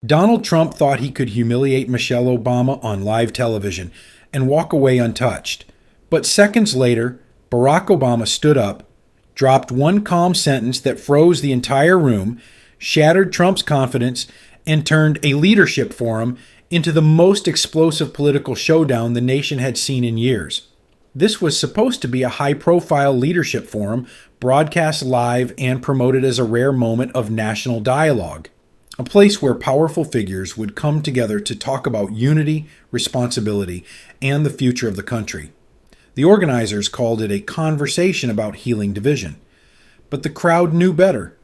Donald Trump thought he could humiliate Michelle Obama on live television and walk away untouched. But seconds later, Barack Obama stood up, dropped one calm sentence that froze the entire room, shattered Trump's confidence, and turned a leadership forum into the most explosive political showdown the nation had seen in years. This was supposed to be a high-profile leadership forum, broadcast live and promoted as a rare moment of national dialogue. A place where powerful figures would come together to talk about unity, responsibility, and the future of the country. The organizers called it a conversation about healing division. But the crowd knew better.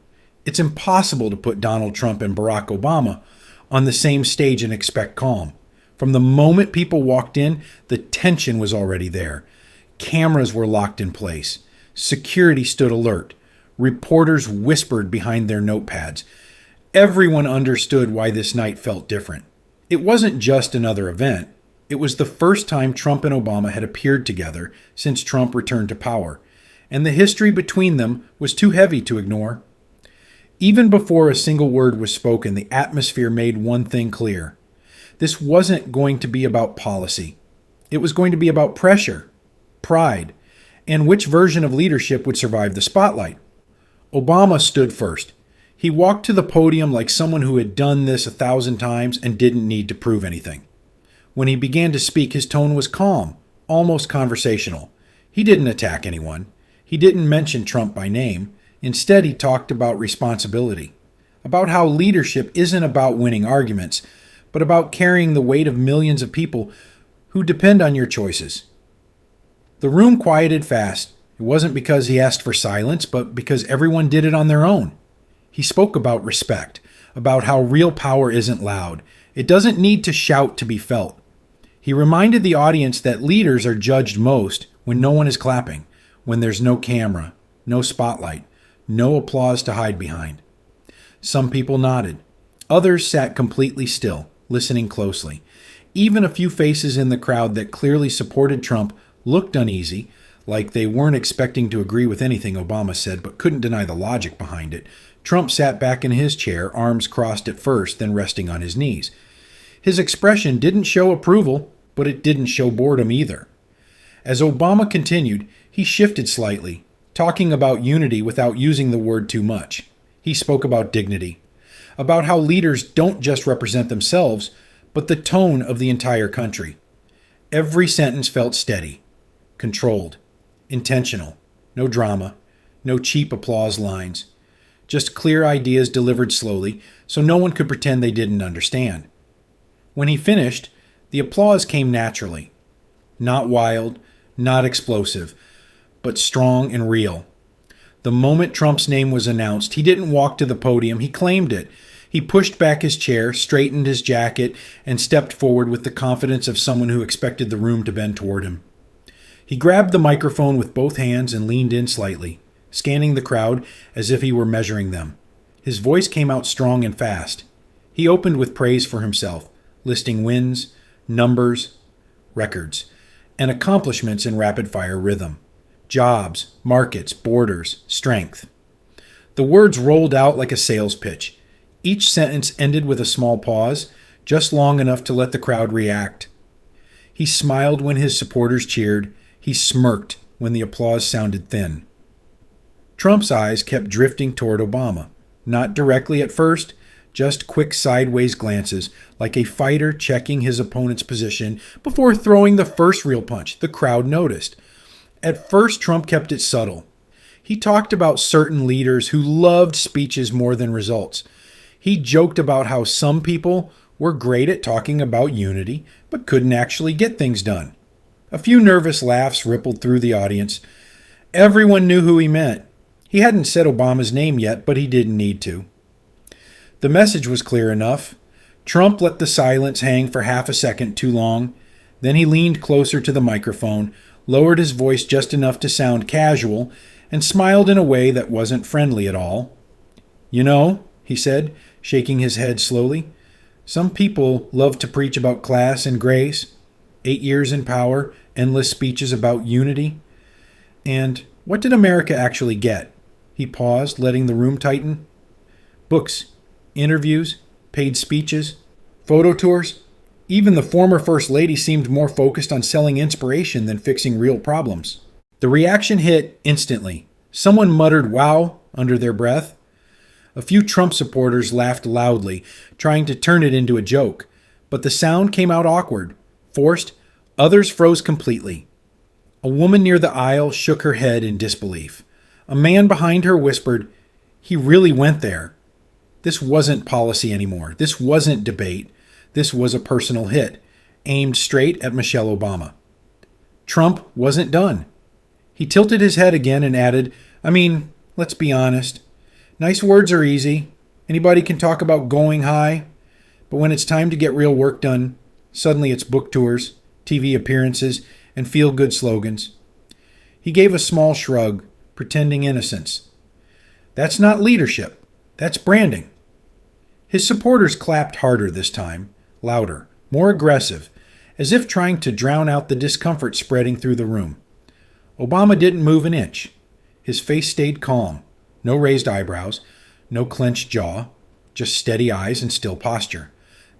It's impossible to put Donald Trump and Barack Obama on the same stage and expect calm. From the moment people walked in, the tension was already there. Cameras were locked in place. Security stood alert. Reporters whispered behind their notepads. Everyone understood why this night felt different. It wasn't just another event. It was the first time Trump and Obama had appeared together since Trump returned to power, and the history between them was too heavy to ignore. Even before a single word was spoken, the atmosphere made one thing clear. This wasn't going to be about policy. It was going to be about pressure, pride, and which version of leadership would survive the spotlight. Obama stood first. He walked to the podium like someone who had done this 1,000 times and didn't need to prove anything. When he began to speak, his tone was calm, almost conversational. He didn't attack anyone. He didn't mention Trump by name. Instead, he talked about responsibility, about how leadership isn't about winning arguments, but about carrying the weight of millions of people who depend on your choices. The room quieted fast. It wasn't because he asked for silence, but because everyone did it on their own. He spoke about respect, about how real power isn't loud. It doesn't need to shout to be felt. He reminded the audience that leaders are judged most when no one is clapping, when there's no camera, no spotlight, no applause to hide behind. Some people nodded. Others sat completely still, listening closely. Even a few faces in the crowd that clearly supported Trump looked uneasy, like they weren't expecting to agree with anything Obama said but couldn't deny the logic behind it. Trump sat back in his chair, arms crossed at first, then resting on his knees. His expression didn't show approval, but it didn't show boredom either. As Obama continued, he shifted slightly, talking about unity without using the word too much. He spoke about dignity, about how leaders don't just represent themselves, but the tone of the entire country. Every sentence felt steady, controlled, intentional, no drama, no cheap applause lines. Just clear ideas delivered slowly, so no one could pretend they didn't understand. When he finished, the applause came naturally. Not wild, not explosive, but strong and real. The moment Trump's name was announced, he didn't walk to the podium, he claimed it. He pushed back his chair, straightened his jacket, and stepped forward with the confidence of someone who expected the room to bend toward him. He grabbed the microphone with both hands and leaned in slightly, scanning the crowd as if he were measuring them. His voice came out strong and fast. He opened with praise for himself, listing wins, numbers, records, and accomplishments in rapid-fire rhythm. Jobs, markets, borders, strength. The words rolled out like a sales pitch. Each sentence ended with a small pause, just long enough to let the crowd react. He smiled when his supporters cheered. He smirked when the applause sounded thin. Trump's eyes kept drifting toward Obama, not directly at first, just quick sideways glances, like a fighter checking his opponent's position before throwing the first real punch. The crowd noticed. At first, Trump kept it subtle. He talked about certain leaders who loved speeches more than results. He joked about how some people were great at talking about unity, but couldn't actually get things done. A few nervous laughs rippled through the audience. Everyone knew who he meant. He hadn't said Obama's name yet, but he didn't need to. The message was clear enough. Trump let the silence hang for half a second too long. Then he leaned closer to the microphone, lowered his voice just enough to sound casual, and smiled in a way that wasn't friendly at all. "You know," he said, shaking his head slowly, "some people love to preach about class and grace, 8 years in power, endless speeches about unity. And what did America actually get?" He paused, letting the room tighten. "Books, interviews, paid speeches, photo tours. Even the former First Lady seemed more focused on selling inspiration than fixing real problems. The reaction hit instantly. Someone muttered "wow" under their breath. A few Trump supporters laughed loudly, trying to turn it into a joke, but the sound came out awkward, forced. Others froze completely. A woman near the aisle shook her head in disbelief. A man behind her whispered, "He really went there." This wasn't policy anymore. This wasn't debate. This was a personal hit, aimed straight at Michelle Obama. Trump wasn't done. He tilted his head again and added, let's be honest. Nice words are easy. Anybody can talk about going high. But when it's time to get real work done, suddenly it's book tours, TV appearances, and feel-good slogans. He gave a small shrug, pretending innocence. That's not leadership. That's branding. His supporters clapped harder this time, louder, more aggressive, as if trying to drown out the discomfort spreading through the room. Obama didn't move an inch. His face stayed calm. No raised eyebrows, no clenched jaw, just steady eyes and still posture.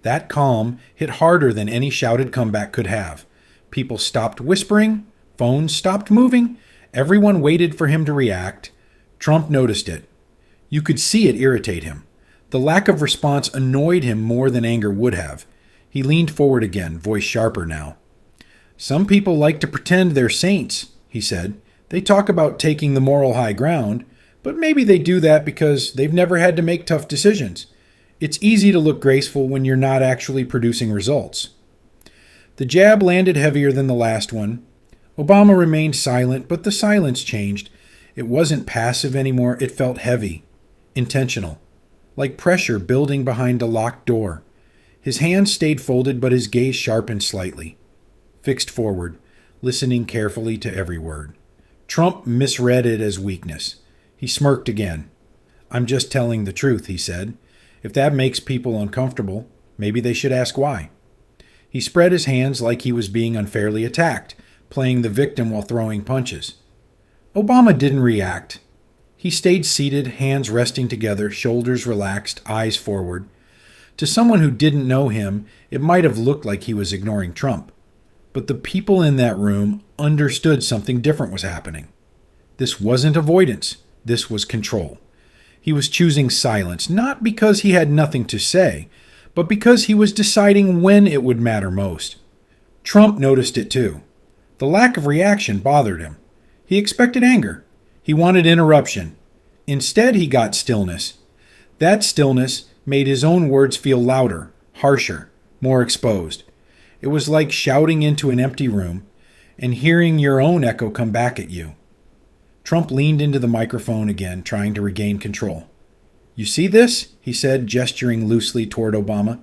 That calm hit harder than any shouted comeback could have. People stopped whispering, phones stopped moving, everyone waited for him to react. Trump noticed it. You could see it irritate him. The lack of response annoyed him more than anger would have. He leaned forward again, voice sharper now. "Some people like to pretend they're saints," he said. "They talk about taking the moral high ground, but maybe they do that because they've never had to make tough decisions. It's easy to look graceful when you're not actually producing results." The jab landed heavier than the last one. Obama remained silent, but the silence changed. It wasn't passive anymore. It felt heavy, intentional, like pressure building behind a locked door. His hands stayed folded, but his gaze sharpened slightly, fixed forward, listening carefully to every word. Trump misread it as weakness. He smirked again. "I'm just telling the truth," he said. "If that makes people uncomfortable, maybe they should ask why." He spread his hands like he was being unfairly attacked, playing the victim while throwing punches. Obama didn't react. He stayed seated, hands resting together, shoulders relaxed, eyes forward. To someone who didn't know him, it might have looked like he was ignoring Trump. But the people in that room understood something different was happening. This wasn't avoidance. This was control. He was choosing silence, not because he had nothing to say, but because he was deciding when it would matter most. Trump noticed it too. The lack of reaction bothered him. He expected anger. He wanted interruption. Instead, he got stillness. That stillness made his own words feel louder, harsher, more exposed. It was like shouting into an empty room and hearing your own echo come back at you. Trump leaned into the microphone again, trying to regain control. "You see this?" he said, gesturing loosely toward Obama.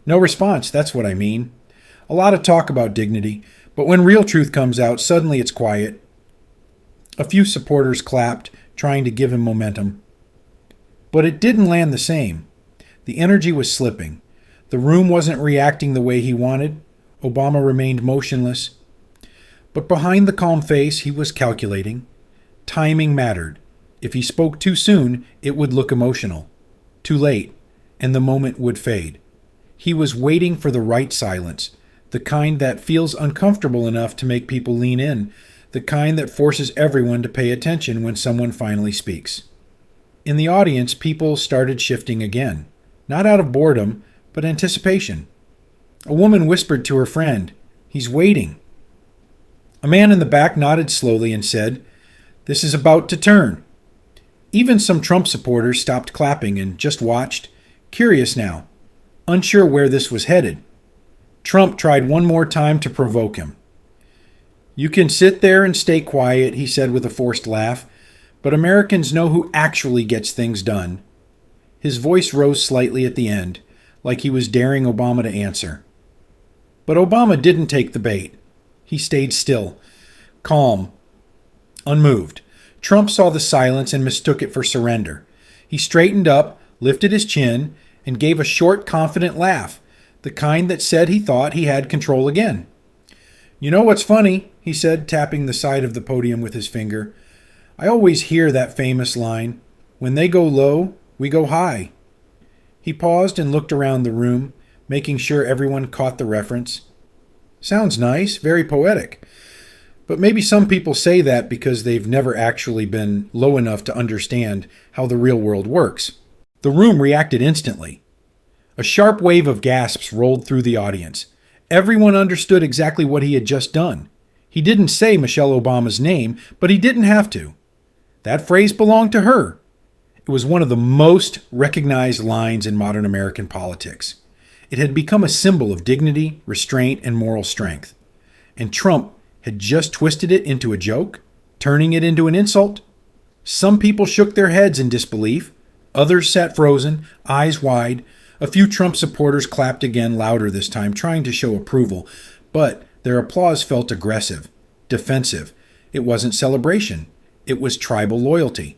"No response, that's what I mean. A lot of talk about dignity, but when real truth comes out, suddenly it's quiet." A few supporters clapped, trying to give him momentum. But it didn't land the same. The energy was slipping. The room wasn't reacting the way he wanted. Obama remained motionless. But behind the calm face, he was calculating. Timing mattered. If he spoke too soon, it would look emotional. Too late, and the moment would fade. He was waiting for the right silence, the kind that feels uncomfortable enough to make people lean in, the kind that forces everyone to pay attention when someone finally speaks. In the audience, people started shifting again, not out of boredom, but anticipation. A woman whispered to her friend, "He's waiting." A man in the back nodded slowly and said, "This is about to turn." Even some Trump supporters stopped clapping and just watched, curious now, unsure where this was headed. Trump tried one more time to provoke him. "You can sit there and stay quiet," he said with a forced laugh, "but Americans know who actually gets things done." His voice rose slightly at the end, like he was daring Obama to answer. But Obama didn't take the bait. He stayed still, calm, unmoved. Trump saw the silence and mistook it for surrender. He straightened up, lifted his chin, and gave a short, confident laugh, the kind that said he thought he had control again. "You know what's funny?" he said, tapping the side of the podium with his finger. "I always hear that famous line, 'When they go low, we go high.'" He paused and looked around the room, making sure everyone caught the reference. Sounds nice, very poetic. But maybe some people say that because they've never actually been low enough to understand how the real world works. The room reacted instantly. A sharp wave of gasps rolled through the audience. Everyone understood exactly what he had just done. He didn't say Michelle Obama's name, but he didn't have to. That phrase belonged to her. It was one of the most recognized lines in modern American politics. It had become a symbol of dignity, restraint, and moral strength. And Trump had just twisted it into a joke, turning it into an insult. Some people shook their heads in disbelief. Others sat frozen, eyes wide. A few Trump supporters clapped again, louder this time, trying to show approval. But their applause felt aggressive, defensive. It wasn't celebration. It was tribal loyalty.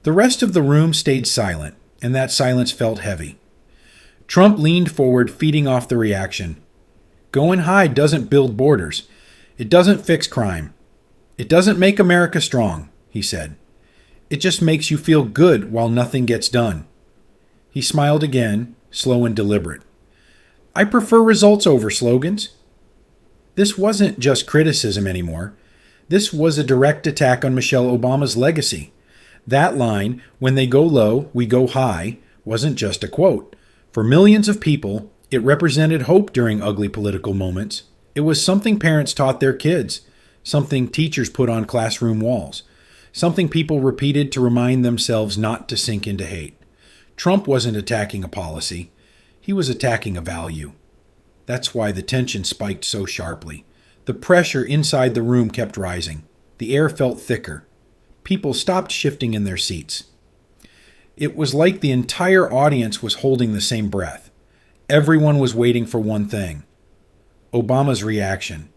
The rest of the room stayed silent, and that silence felt heavy. Trump leaned forward, feeding off the reaction. Going high doesn't build borders. It doesn't fix crime. It doesn't make America strong, he said. It just makes you feel good while nothing gets done. He smiled again, slow and deliberate. I prefer results over slogans. This wasn't just criticism anymore. This was a direct attack on Michelle Obama's legacy. That line, when they go low, we go high, wasn't just a quote. For millions of people, it represented hope during ugly political moments. It was something parents taught their kids, something teachers put on classroom walls, something people repeated to remind themselves not to sink into hate. Trump wasn't attacking a policy. He was attacking a value. That's why the tension spiked so sharply. The pressure inside the room kept rising. The air felt thicker. People stopped shifting in their seats. It was like the entire audience was holding the same breath. Everyone was waiting for one thing: Obama's reaction.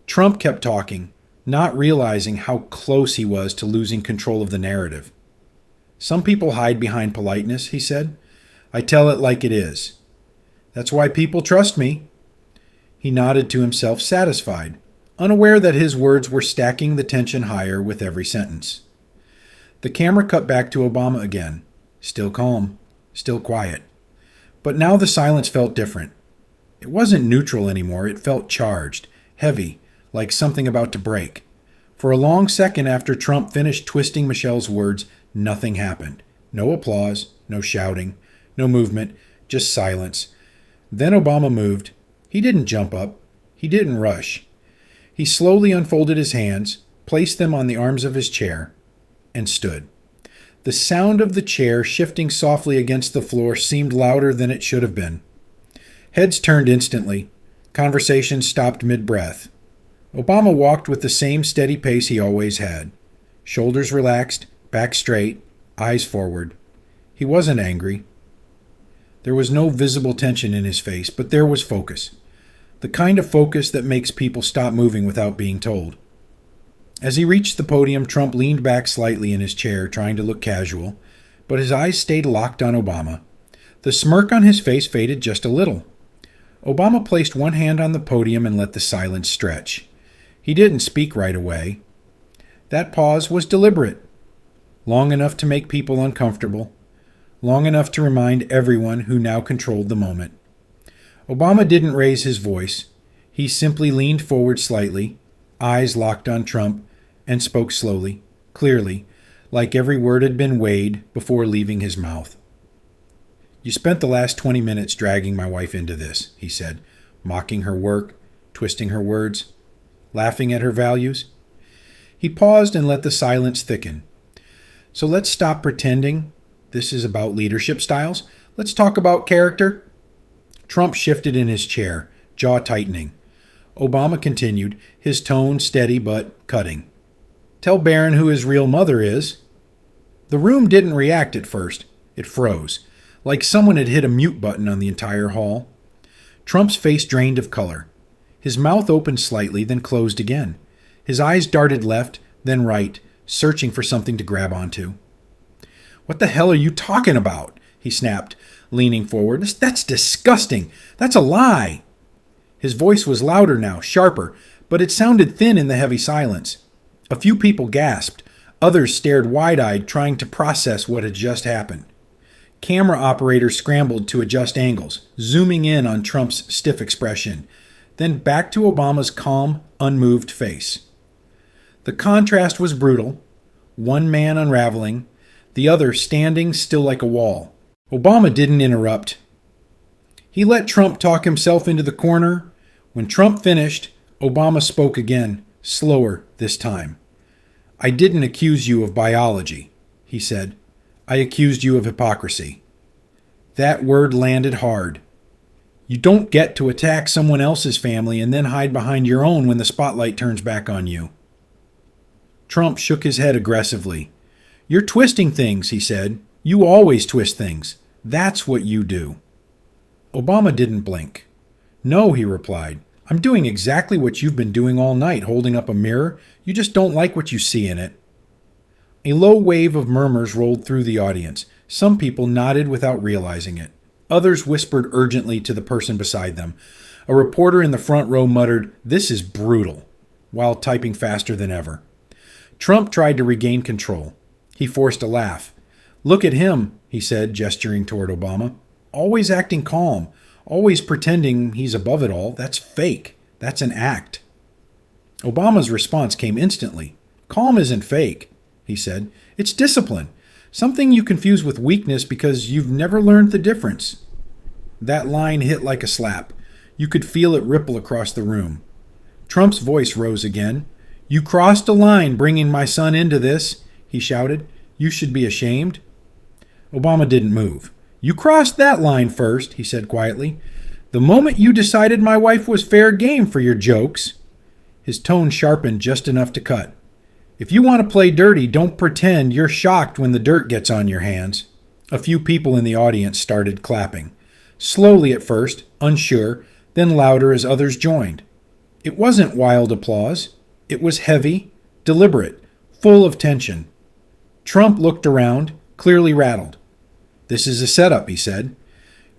Trump kept talking, not realizing how close he was to losing control of the narrative. Some people hide behind politeness, he said. I tell it like it is. That's why people trust me. He nodded to himself, satisfied, unaware that his words were stacking the tension higher with every sentence. The camera cut back to Obama again, still calm, still quiet. But now the silence felt different. It wasn't neutral anymore, it felt charged, heavy, like something about to break. For a long second after Trump finished twisting Michelle's words, nothing happened. No applause, no shouting, no movement, just silence. Then Obama moved. He didn't jump up. He didn't rush. He slowly unfolded his hands, placed them on the arms of his chair, and stood. The sound of the chair shifting softly against the floor seemed louder than it should have been. Heads turned instantly. Conversation stopped mid-breath. Obama walked with the same steady pace he always had. Shoulders relaxed, back straight, eyes forward. He wasn't angry. There was no visible tension in his face, but there was focus. The kind of focus that makes people stop moving without being told. As he reached the podium, Trump leaned back slightly in his chair, trying to look casual, but his eyes stayed locked on Obama. The smirk on his face faded just a little. Obama placed one hand on the podium and let the silence stretch. He didn't speak right away. That pause was deliberate, long enough to make people uncomfortable, long enough to remind everyone who now controlled the moment. Obama didn't raise his voice. He simply leaned forward slightly, eyes locked on Trump, and spoke slowly, clearly, like every word had been weighed before leaving his mouth. You spent the last 20 minutes dragging my wife into this, he said, mocking her work, twisting her words, laughing at her values. He paused and let the silence thicken. So let's stop pretending this is about leadership styles. Let's talk about character. Trump shifted in his chair, jaw tightening. Obama continued, his tone steady but cutting. Tell Barron who his real mother is. The room didn't react at first. It froze, like someone had hit a mute button on the entire hall. Trump's face drained of color. His mouth opened slightly, then closed again. His eyes darted left, then right, searching for something to grab onto. What the hell are you talking about? He snapped, leaning forward. That's disgusting. That's a lie. His voice was louder now, sharper, but it sounded thin in the heavy silence. A few people gasped. Others stared wide-eyed, trying to process what had just happened. Camera operators scrambled to adjust angles, zooming in on Trump's stiff expression, then back to Obama's calm, unmoved face. The contrast was brutal, one man unraveling, the other standing still like a wall. Obama didn't interrupt. He let Trump talk himself into the corner. When Trump finished, Obama spoke again, slower this time. "I didn't accuse you of biology," he said. "I accused you of hypocrisy." That word landed hard. You don't get to attack someone else's family and then hide behind your own when the spotlight turns back on you. Trump shook his head aggressively. "You're twisting things," he said. "You always twist things. That's what you do." Obama didn't blink. "No," he replied. "I'm doing exactly what you've been doing all night, holding up a mirror. You just don't like what you see in it." A low wave of murmurs rolled through the audience. Some people nodded without realizing it. Others whispered urgently to the person beside them. A reporter in the front row muttered, "This is brutal," while typing faster than ever. Trump tried to regain control. He forced a laugh. "Look at him," he said, gesturing toward Obama. "Always acting calm, always pretending he's above it all. That's fake. That's an act." Obama's response came instantly. "Calm isn't fake," he said. "It's discipline. Something you confuse with weakness because you've never learned the difference." That line hit like a slap. You could feel it ripple across the room. Trump's voice rose again. "You crossed a line bringing my son into this," he shouted. "You should be ashamed." Obama didn't move. "You crossed that line first," he said quietly. "The moment you decided my wife was fair game for your jokes." His tone sharpened just enough to cut. "If you want to play dirty, don't pretend you're shocked when the dirt gets on your hands." A few people in the audience started clapping. Slowly at first, unsure, then louder as others joined. It wasn't wild applause. It was heavy, deliberate, full of tension. Trump looked around, clearly rattled. "This is a setup," he said.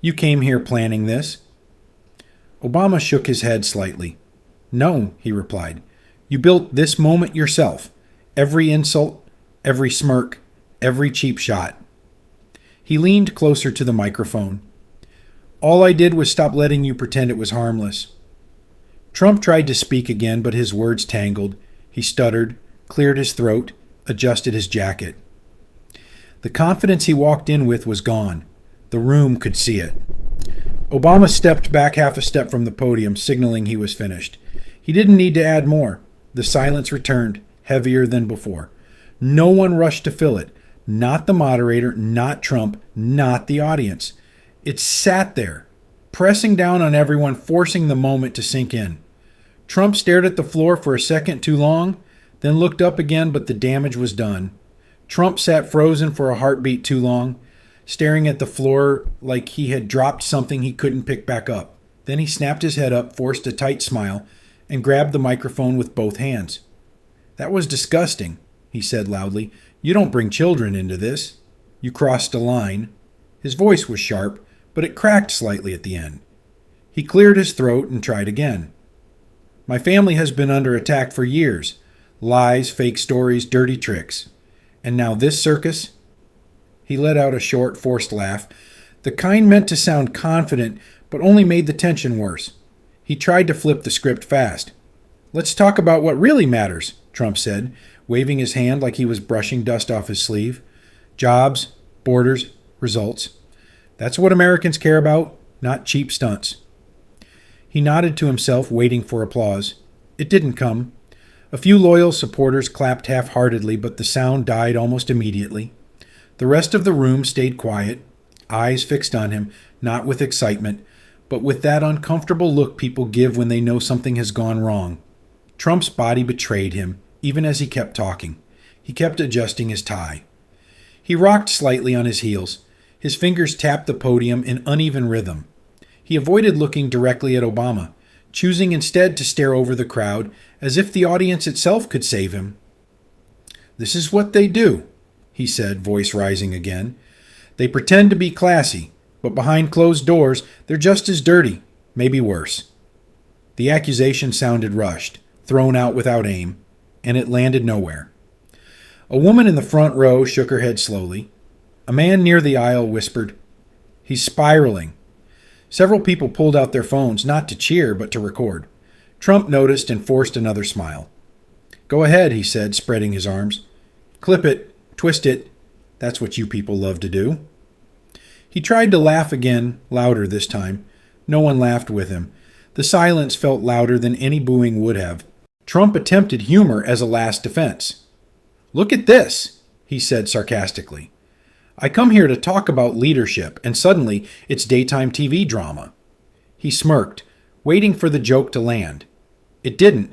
"You came here planning this." Obama shook his head slightly. "No," he replied. "You built this moment yourself. Every insult, every smirk, every cheap shot." He leaned closer to the microphone. "All I did was stop letting you pretend it was harmless." Trump tried to speak again, but his words tangled. He stuttered, cleared his throat, adjusted his jacket. The confidence he walked in with was gone. The room could see it. Obama stepped back half a step from the podium, signaling he was finished. He didn't need to add more. The silence returned, heavier than before. No one rushed to fill it. Not the moderator, not Trump, not the audience. It sat there, pressing down on everyone, forcing the moment to sink in. Trump stared at the floor for a second too long, then looked up again, but the damage was done. Trump sat frozen for a heartbeat too long, staring at the floor like he had dropped something he couldn't pick back up. Then he snapped his head up, forced a tight smile, and grabbed the microphone with both hands. "That was disgusting," he said loudly. "You don't bring children into this. You crossed a line." His voice was sharp, but it cracked slightly at the end. He cleared his throat and tried again. "My family has been under attack for years. Lies, fake stories, dirty tricks. And now this circus?" He let out a short, forced laugh, the kind meant to sound confident, but only made the tension worse. He tried to flip the script fast. "Let's talk about what really matters," Trump said, waving his hand like he was brushing dust off his sleeve. "Jobs, borders, results. That's what Americans care about, not cheap stunts." He nodded to himself, waiting for applause. It didn't come. A few loyal supporters clapped half-heartedly, but the sound died almost immediately. The rest of the room stayed quiet, eyes fixed on him, not with excitement, but with that uncomfortable look people give when they know something has gone wrong. Trump's body betrayed him, even as he kept talking. He kept adjusting his tie. He rocked slightly on his heels. His fingers tapped the podium in uneven rhythm. He avoided looking directly at Obama, choosing instead to stare over the crowd as if the audience itself could save him. "This is what they do," he said, voice rising again. "They pretend to be classy, but behind closed doors, they're just as dirty, maybe worse." The accusation sounded rushed, thrown out without aim, and it landed nowhere. A woman in the front row shook her head slowly. A man near the aisle whispered, "He's spiraling." Several people pulled out their phones, not to cheer, but to record. Trump noticed and forced another smile. "Go ahead," he said, spreading his arms. "Clip it, twist it. That's what you people love to do." He tried to laugh again, louder this time. No one laughed with him. The silence felt louder than any booing would have. Trump attempted humor as a last defense. "Look at this," he said sarcastically. "I come here to talk about leadership, and suddenly it's daytime TV drama." He smirked, waiting for the joke to land. It didn't.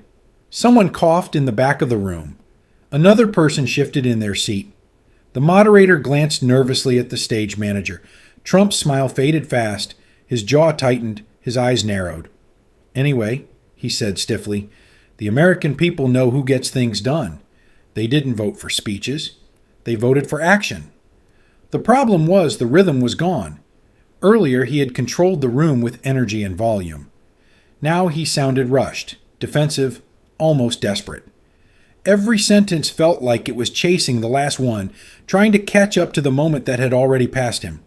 Someone coughed in the back of the room. Another person shifted in their seat. The moderator glanced nervously at the stage manager. Trump's smile faded fast. His jaw tightened. His eyes narrowed. "Anyway," he said stiffly, "the American people know who gets things done. They didn't vote for speeches. They voted for action." The problem was the rhythm was gone. Earlier he had controlled the room with energy and volume. Now he sounded rushed, defensive, almost desperate. Every sentence felt like it was chasing the last one, trying to catch up to the moment that had already passed him.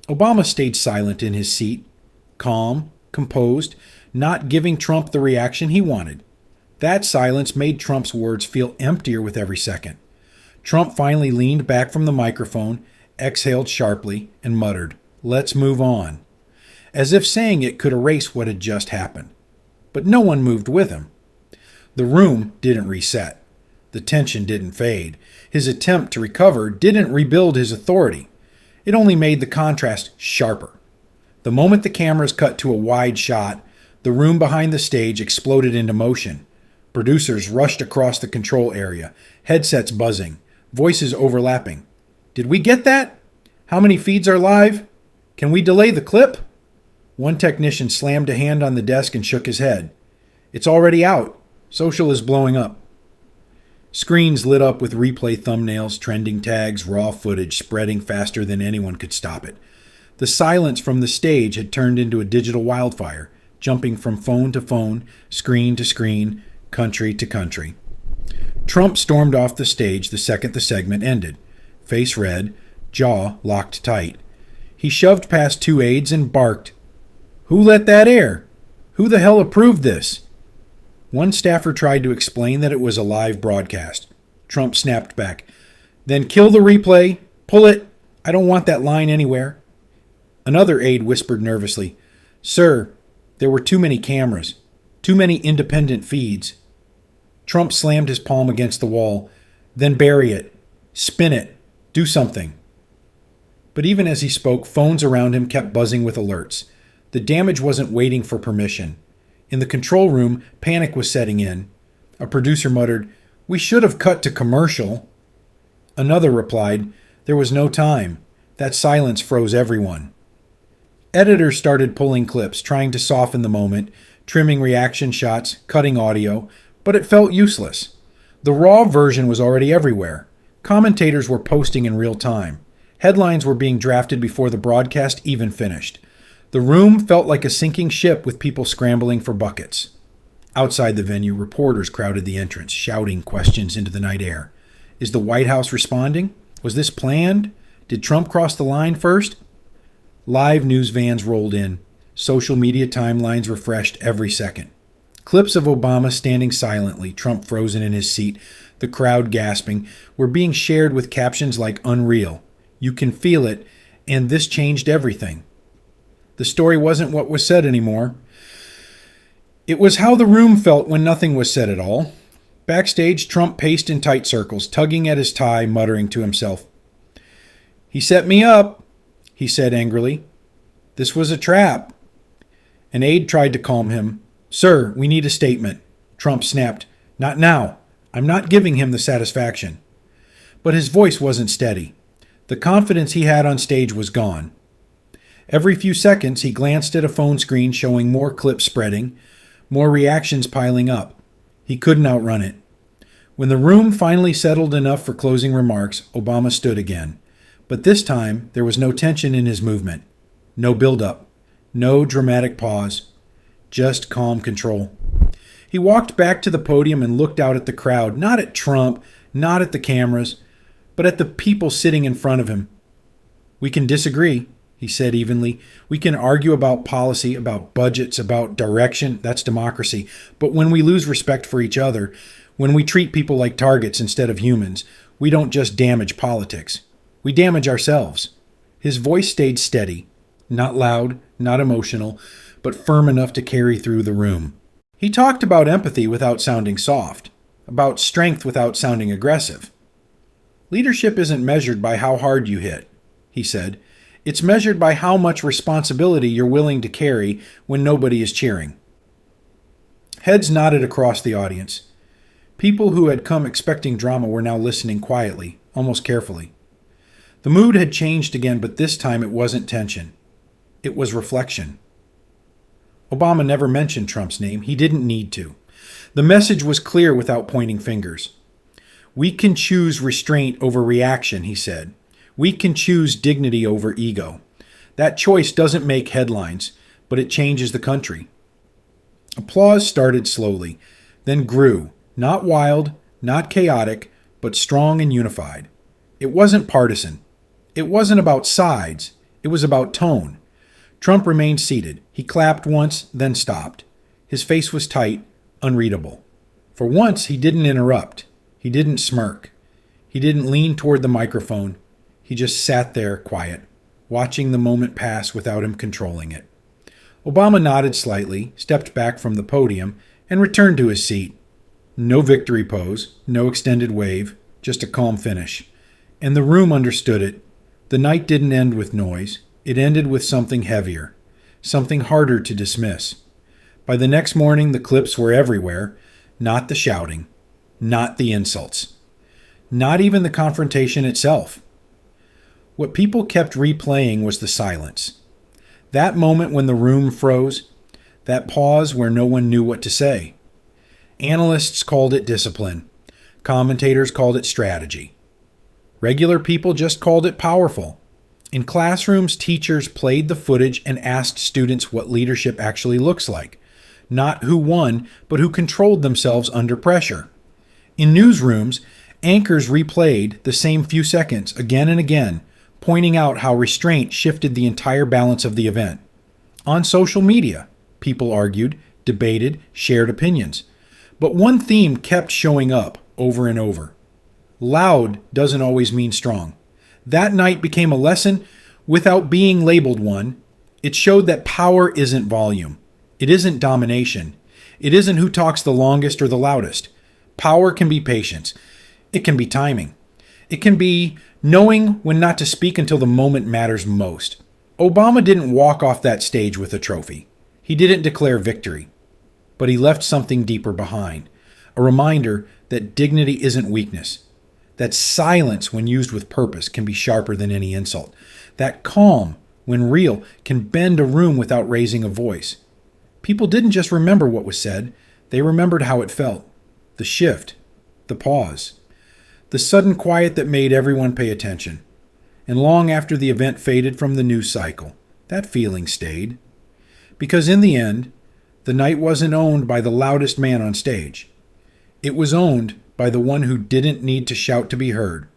Obama stayed silent in his seat, calm, composed, not giving Trump the reaction he wanted. That silence made Trump's words feel emptier with every second. Trump finally leaned back from the microphone, exhaled sharply, and muttered, "Let's move on," as if saying it could erase what had just happened. But no one moved with him. The room didn't reset. The tension didn't fade. His attempt to recover didn't rebuild his authority. It only made the contrast sharper. The moment the cameras cut to a wide shot, the room behind the stage exploded into motion. Producers rushed across the control area, headsets buzzing, voices overlapping. "Did we get that? How many feeds are live? Can we delay the clip?" One technician slammed a hand on the desk and shook his head. "It's already out. Social is blowing up." Screens lit up with replay thumbnails, trending tags, raw footage spreading faster than anyone could stop it. The silence from the stage had turned into a digital wildfire, jumping from phone to phone, screen to screen, country to country. Trump stormed off the stage the second the segment ended, face red, jaw locked tight. He shoved past two aides and barked, "Who let that air? Who the hell approved this?" One staffer tried to explain that it was a live broadcast. Trump snapped back, "Then kill the replay, pull it. I don't want that line anywhere." Another aide whispered nervously, "Sir, there were too many cameras, too many independent feeds." Trump slammed his palm against the wall. "Then bury it. Spin it. Do something." But even as he spoke, phones around him kept buzzing with alerts. The damage wasn't waiting for permission. In the control room, panic was setting in. A producer muttered, "We should have cut to commercial." Another replied, "There was no time. That silence froze everyone." Editors started pulling clips, trying to soften the moment, trimming reaction shots, cutting audio, but it felt useless. The raw version was already everywhere. Commentators were posting in real time. Headlines were being drafted before the broadcast even finished. The room felt like a sinking ship with people scrambling for buckets. Outside the venue, reporters crowded the entrance, shouting questions into the night air. Is the White House responding? Was this planned? Did Trump cross the line first? Live news vans rolled in. Social media timelines refreshed every second. Clips of Obama standing silently, Trump frozen in his seat, the crowd gasping, were being shared with captions like "Unreal," "You can feel it," and "This changed everything." The story wasn't what was said anymore. It was how the room felt when nothing was said at all. Backstage, Trump paced in tight circles, tugging at his tie, muttering to himself. "He set me up," he said angrily. "This was a trap." An aide tried to calm him. "Sir, we need a statement." Trump snapped, "Not now. I'm not giving him the satisfaction." But his voice wasn't steady. The confidence he had on stage was gone. Every few seconds, he glanced at a phone screen showing more clips spreading, more reactions piling up. He couldn't outrun it. When the room finally settled enough for closing remarks, Obama stood again. But this time, there was no tension in his movement. No build-up. No dramatic pause. Just calm control. He walked back to the podium and looked out at the crowd, not at Trump, not at the cameras, but at the people sitting in front of him. We can disagree, he said evenly. We can argue about policy, about budgets, about direction. That's democracy. But when we lose respect for each other, when we treat people like targets instead of humans, we don't just damage politics. We damage ourselves. His voice stayed steady, not loud, not emotional, but firm enough to carry through the room. He talked about empathy without sounding soft, about strength without sounding aggressive. Leadership isn't measured by how hard you hit, he said. It's measured by how much responsibility you're willing to carry when nobody is cheering. Heads nodded across the audience. People who had come expecting drama were now listening quietly, almost carefully. The mood had changed again, but this time it wasn't tension. It was reflection. Obama never mentioned Trump's name. He didn't need to. The message was clear without pointing fingers. We can choose restraint over reaction, he said. We can choose dignity over ego. That choice doesn't make headlines, but it changes the country. Applause started slowly, then grew, not wild, not chaotic, but strong and unified. It wasn't partisan. It wasn't about sides. It was about tone. Trump remained seated. He clapped once, then stopped. His face was tight, unreadable. For once, he didn't interrupt. He didn't smirk. He didn't lean toward the microphone. He just sat there, quiet, watching the moment pass without him controlling it. Obama nodded slightly, stepped back from the podium, and returned to his seat. No victory pose, no extended wave, just a calm finish. And the room understood it. The night didn't end with noise. It ended with something heavier, something harder to dismiss. By the next morning, the clips were everywhere. Not the shouting, not the insults, not even the confrontation itself. What people kept replaying was the silence. That moment when the room froze, that pause where no one knew what to say. Analysts called it discipline. Commentators called it strategy. Regular people just called it powerful. In classrooms, teachers played the footage and asked students what leadership actually looks like. Not who won, but who controlled themselves under pressure. In newsrooms, anchors replayed the same few seconds again and again, pointing out how restraint shifted the entire balance of the event. On social media, people argued, debated, shared opinions. But one theme kept showing up over and over. Loud doesn't always mean strong. That night became a lesson without being labeled one. It showed that power isn't volume. It isn't domination. It isn't who talks the longest or the loudest. Power can be patience. It can be timing. It can be knowing when not to speak until the moment matters most. Obama didn't walk off that stage with a trophy. He didn't declare victory. But he left something deeper behind. A reminder that dignity isn't weakness. That silence, when used with purpose, can be sharper than any insult. That calm, when real, can bend a room without raising a voice. People didn't just remember what was said. They remembered how it felt. The shift. The pause. The sudden quiet that made everyone pay attention. And long after the event faded from the news cycle, that feeling stayed. Because in the end, the night wasn't owned by the loudest man on stage. It was owned by the one who didn't need to shout to be heard.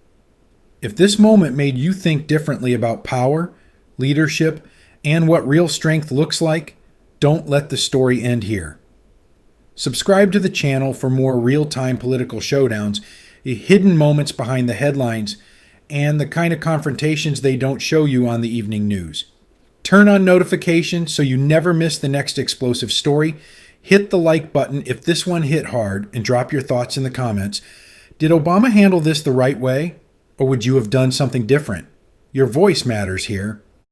If this moment made you think differently about power, leadership, and what real strength looks like, don't let the story end here. Subscribe to the channel for more real-time political showdowns, hidden moments behind the headlines, and the kind of confrontations they don't show you on the evening news. Turn on notifications so you never miss the next explosive story. Hit the like button if this one hit hard and drop your thoughts in the comments. Did Obama handle this the right way, or would you have done something different? Your voice matters here.